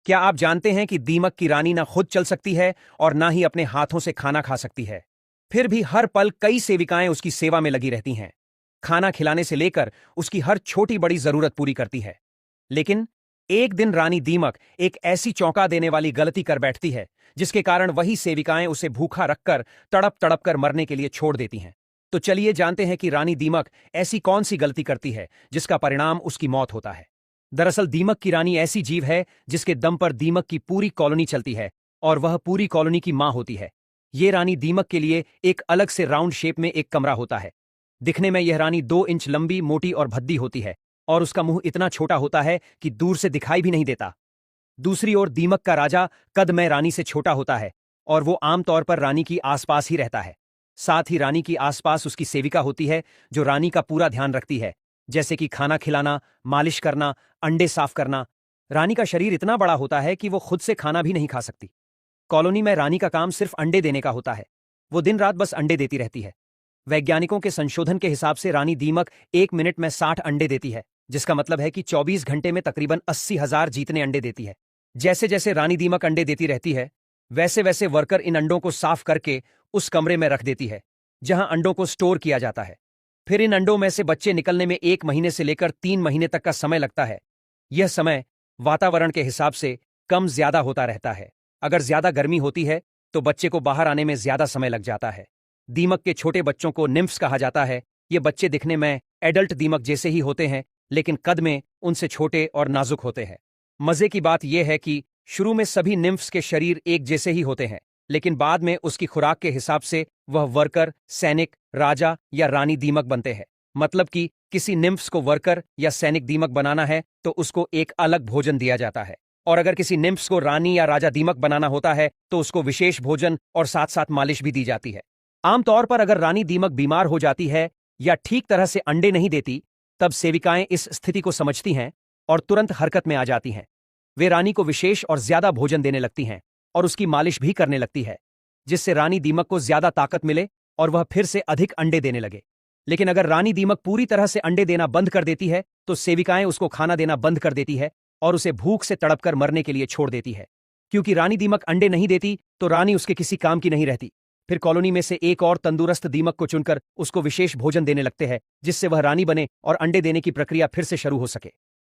क्या आप जानते हैं कि दीमक की रानी ना खुद चल सकती है और ना ही अपने हाथों से खाना खा सकती है। फिर भी हर पल कई सेविकाएं उसकी सेवा में लगी रहती हैं। खाना खिलाने से लेकर उसकी हर छोटी बड़ी जरूरत पूरी करती है। लेकिन एक दिन रानी दीमक एक ऐसी चौंका देने वाली गलती कर बैठती है जिसके कारण वही सेविकाएं उसे भूखा रखकर तड़प तड़प कर मरने के लिए छोड़ देती हैं। तो चलिए जानते हैं कि रानी दीमक ऐसी कौन सी गलती करती है जिसका परिणाम उसकी मौत होता है। दरअसल दीमक की रानी ऐसी जीव है जिसके दम पर दीमक की पूरी कॉलोनी चलती है और वह पूरी कॉलोनी की मां होती है। ये रानी दीमक के लिए एक अलग से राउंड शेप में एक कमरा होता है। दिखने में यह रानी 2 इंच लंबी, मोटी और भद्दी होती है और उसका मुंह इतना छोटा होता है कि दूर से दिखाई भी नहीं देता। दूसरी ओर दीमक का राजा कद में रानी से छोटा होता है और वो आमतौर पर रानी की आसपास ही रहता है। साथ ही रानी की आसपास उसकी सेविका होती है जो रानी का पूरा ध्यान रखती है, जैसे कि खाना खिलाना, मालिश करना, अंडे साफ करना। रानी का शरीर इतना बड़ा होता है कि वो खुद से खाना भी नहीं खा सकती। कॉलोनी में रानी का काम सिर्फ अंडे देने का होता है। वो दिन रात बस अंडे देती रहती है। वैज्ञानिकों के संशोधन के हिसाब से रानी दीमक 1 मिनट में 60 अंडे देती है, जिसका मतलब है कि 24 घंटे में तकरीबन 80,000 जीतने अंडे देती है। जैसे जैसे रानी दीमक अंडे देती रहती है, वैसे वैसे वर्कर इन अंडों को साफ करके उस कमरे में रख देती है जहां अंडों को स्टोर किया जाता है। फिर इन अंडों में से बच्चे निकलने में 1 महीने से लेकर 3 महीने तक का समय लगता है। यह समय वातावरण के हिसाब से कम ज्यादा होता रहता है। अगर ज्यादा गर्मी होती है तो बच्चे को बाहर आने में ज्यादा समय लग जाता है। दीमक के छोटे बच्चों को निम्फ्स कहा जाता है। ये बच्चे दिखने में एडल्ट दीमक जैसे ही होते हैं, लेकिन कद में उनसे छोटे और नाजुक होते हैं। मजे की बात यह है कि शुरू में सभी निम्फ्स के शरीर एक जैसे ही होते हैं, लेकिन बाद में उसकी खुराक के हिसाब से वह वर्कर, सैनिक, राजा या रानी दीमक बनते हैं। मतलब कि किसी निम्फ्स को वर्कर या सैनिक दीमक बनाना है तो उसको एक अलग भोजन दिया जाता है, और अगर किसी निम्फ्स को रानी या राजा दीमक बनाना होता है तो उसको विशेष भोजन और साथ साथ मालिश भी दी जाती है। आमतौर पर अगर रानी दीमक बीमार हो जाती है या ठीक तरह से अंडे नहीं देती, तब सेविकाएं इस स्थिति को समझती हैं और तुरंत हरकत में आ जाती हैं। वे रानी को विशेष और ज्यादा भोजन देने लगती हैं और उसकी मालिश भी करने लगती है, जिससे रानी दीमक को ज्यादा ताकत मिले और वह फिर से अधिक अंडे देने लगे। लेकिन अगर रानी दीमक पूरी तरह से अंडे देना बंद कर देती है तो सेविकाएं उसको खाना देना बंद कर देती है और उसे भूख से तड़पकर मरने के लिए छोड़ देती है। क्योंकि रानी दीमक अंडे नहीं देती तो रानी उसके किसी काम की नहीं रहती। फिर कॉलोनी में से एक और तंदुरुस्त दीमक को चुनकर उसको विशेष भोजन देने लगते हैं, जिससे वह रानी बने और अंडे देने की प्रक्रिया फिर से शुरू हो सके।